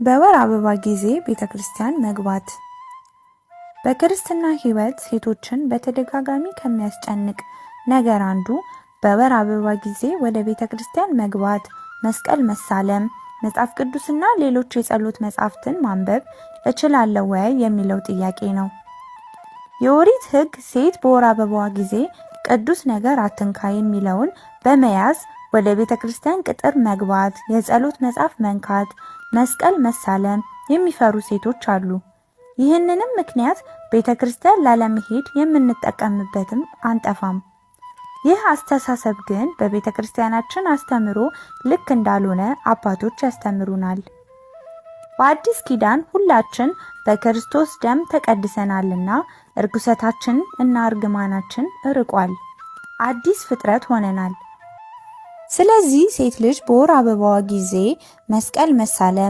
በወር አበባ ጊዜ ቤተክርስቲያን መግባት። በክርስትና ሕይወት ሴቶችን በተደጋጋሚ ከሚያስጨንቅ ነገር አንዱ በወር አበባ ጊዜ ወደ ቤተክርስቲያን መግባት፣ መስቀል መሳለም፣ መጽሐፍ ቅዱስና ሌሎች የጸሎት መጻሕፍትን ማንበብ እችላለሁ ወይ የሚለው ጥያቄ ነው። የኦሪት ሕግ ሴት በወር አበባዋ ጊዜ ቅዱስ ነገር አትንካ የሚለውን በመያዝ ወደ ቤተክርስቲያን ቅጥር መግባት፣ የጸሎት መጽሐፍ መንካት፣ መስቀል መሳለም የሚፈሩ ሴቶች አሉ። ይህንንም ምክንያት ቤተክርስቲያን ላለመሄድ የምንጠቀምበትም አንጠፋም። ይህ አስተሳሰብ ግን በቤተክርስቲያናችን አስተምሮ ልክ እንዳልሆነ አባቶች ያስተምሩናል። በአዲስ ኪዳን ሁላችን በክርስቶስ ደም ተቀድሰናልና እርኩሰታችን እና እርግማናችን ርቋል፣ አዲስ ፍጥረት ሆነናል። ስለዚህ ሴት ልጅ በወር አበባዋ ጊዜ መስቀል መሳለም